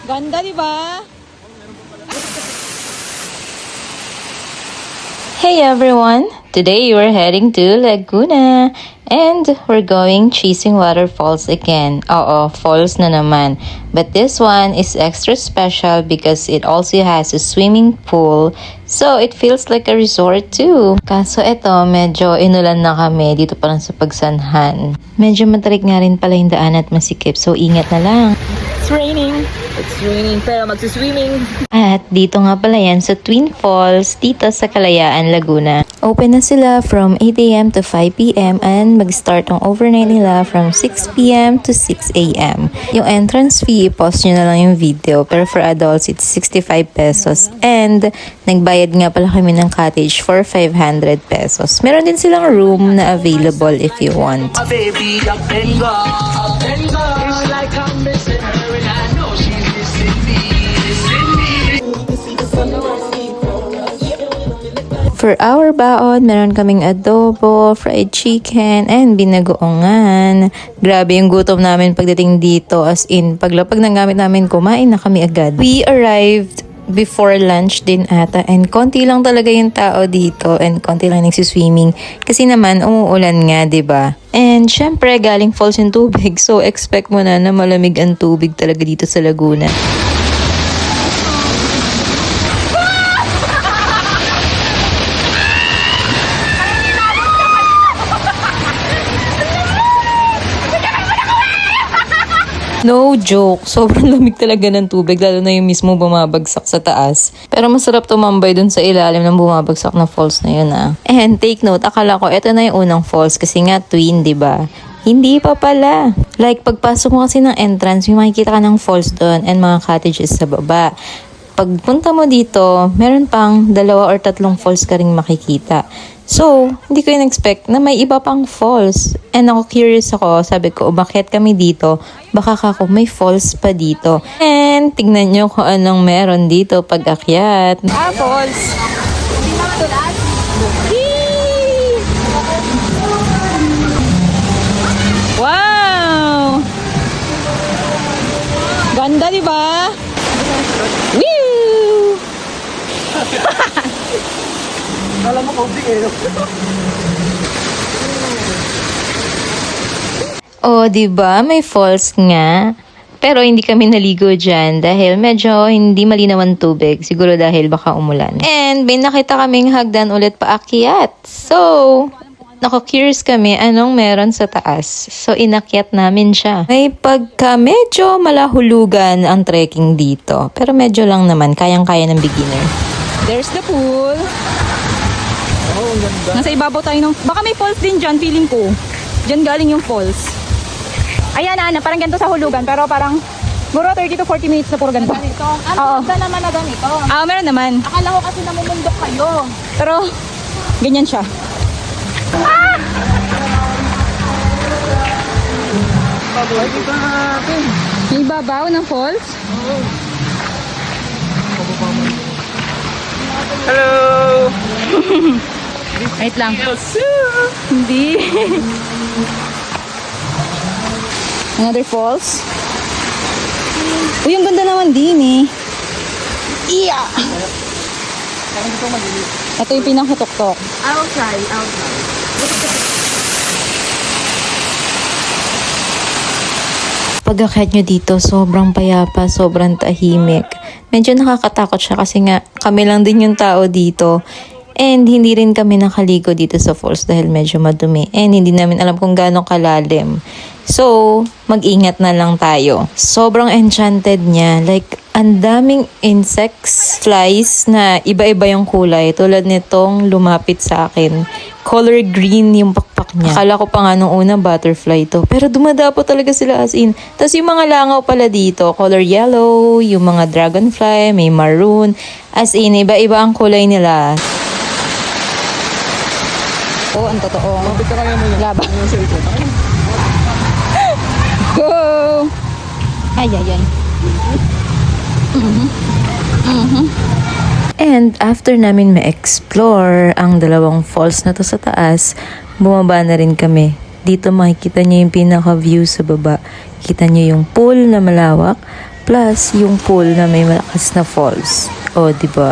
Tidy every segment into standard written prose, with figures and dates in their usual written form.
Ganda, di ba? Hey everyone! Today we're heading to Laguna and we're going chasing waterfalls again. Oo, falls na naman. But this one is extra special because it also has a swimming pool. So it feels like a resort too. Kaso eto, medyo inulan na kami dito pa lang sa Pagsanhan. Medyo matarik nga rin pala yung daan at masikip, so ingat na lang. It's raining. It's raining, pero magsiswimming. At dito nga pala yan sa Twin Falls dito sa Kalayaan, Laguna. Open na sila from 8 a.m. to 5 p.m. and mag-start ang overnight nila from 6 p.m. to 6 a.m. Yung entrance fee, i-pause nyo na lang yung video. Pero for adults, it's 65 pesos. And nagbayad nga pala kami ng cottage for 500 pesos. Meron din silang room na available if you want. Baby, up and go, up and go. It's like I'm missing her and I know she's missing me, missing me. For our baon, meron kaming adobo, fried chicken, and binagoongan. Grabe yung gutom namin pagdating dito, as in, paglapag ng gamit namin, kumain na kami agad. We arrived before lunch din ata, and konti lang talaga yung tao dito, and konti lang nagsiswimming. Kasi naman, umuulan nga, ba diba? And syempre, galing falls yung tubig, so expect mo na malamig ang tubig talaga dito sa Laguna. No joke, sobrang lamig talaga ng tubig, lalo na yung mismo bumabagsak sa taas. Pero masarap tumambay dun sa ilalim ng bumabagsak na falls na yun ah. And take note, akala ko ito na yung unang falls kasi nga twin, diba? Hindi pa pala. Like pagpasok mo kasi ng entrance, may makikita ka ng falls doon and mga cottages sa baba. Pagpunta mo dito, meron pang 2 or 3 falls ka ring makikita. So, hindi ko in-expect na may iba pang falls. And ako curious ako, sabi ko, bakit kami dito? Baka kako may falls pa dito. And tignan nyo kung anong meron dito pag-akyat. Falls. Wow! Ganda, di ba? Woo! Alam mo, kaunting eh. Oh, di ba? May falls nga. Pero hindi kami naligo dyan dahil medyo hindi malinaw ang tubig. Siguro dahil baka umulan. And may nakita kaming hagdan ulit paakyat. So, nako-curious kami anong meron sa taas. So, inakyat namin siya. May pagka medyo malahulugan ang trekking dito. Pero medyo lang naman. Kayang-kaya ng beginner. There's the pool. Oh, ang ganda. Nasa ibabaw tayo ng... Baka may falls din dyan, feeling ko. Dyan galing yung falls. Ayan, Ana, parang ganito sa hulugan. Pero parang... Muro 30 to 40 minutes na puro ganito. Oo. Ano naman na ganito? Meron naman. Akala ko kasi namumundok kayo. Pero, ganyan siya. Ay, kita natin. May ibabaw ng falls. Hello! Wait lang. Hindi. Another falls. Uy, ang ganda naman din eh. Iya! Ito yung pinakatuktok. I'll try. Pag-akyat nyo dito, sobrang payapa, sobrang tahimik. Medyo nakakatakot siya kasi nga kami lang din yung tao dito. And hindi rin kami nakaligo dito sa falls dahil medyo madumi. And hindi namin alam kung gaano kalalim. So, mag-ingat na lang tayo. Sobrang enchanted niya. Like, ang daming insects, flies na iba-iba yung kulay. Tulad nitong lumapit sa akin. Color green yung pakpak niya. Akala ko pa nga nung una butterfly to. Pero dumadapo talaga sila as in. Tapos yung mga langaw pala dito, color yellow, yung mga dragonfly, may maroon. As in, iba-iba ang kulay nila. Oh, ang totoo. Mabit ka kaya mo yan. Laban. Ano sa ito? Go! Ay, ay, ay. And after namin ma-explore ang 2 falls na to sa taas, bumaba na rin kami. Dito makikita niyo yung pinaka-view sa baba. Kita niyo yung pool na malawak. Plus, yung pool na may malakas na falls. O, di ba?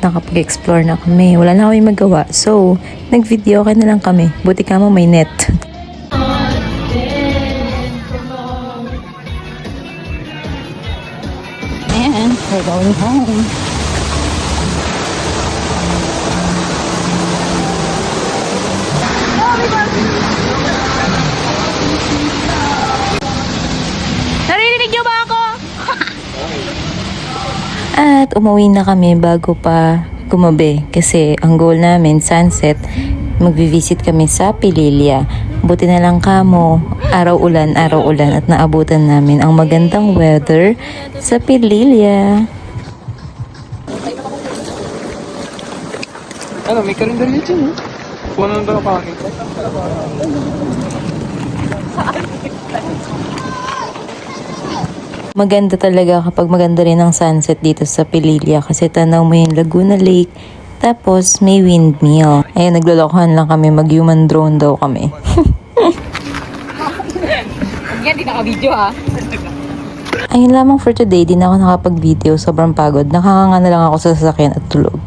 Nakapag-explore na kami. Wala na kami magawa. So, nag-video ka na lang kami. Buti ka mo may net. And we're going home. Naririnig niyo ba ako? At umuwi na kami bago pa gumabi. Kasi ang goal namin, sunset, magvivisit kami sa Pililya. Buti na lang kamo, araw ulan at naabutan namin ang magandang weather sa Pililya. Ano, may karinderya dyan, eh. Puno na nakakit. Maganda talaga kapag maganda rin ang sunset dito sa Pililya kasi tanaw mo yung Laguna Lake, tapos may windmill. Ayun, naglolokohan lang kami, mag-human drone daw kami. Yan, di naka-video ha. Ayun lamang for today, di na ako nakapag-video, sobrang pagod. Nakakanga na lang ako sa sasakyan at tulog.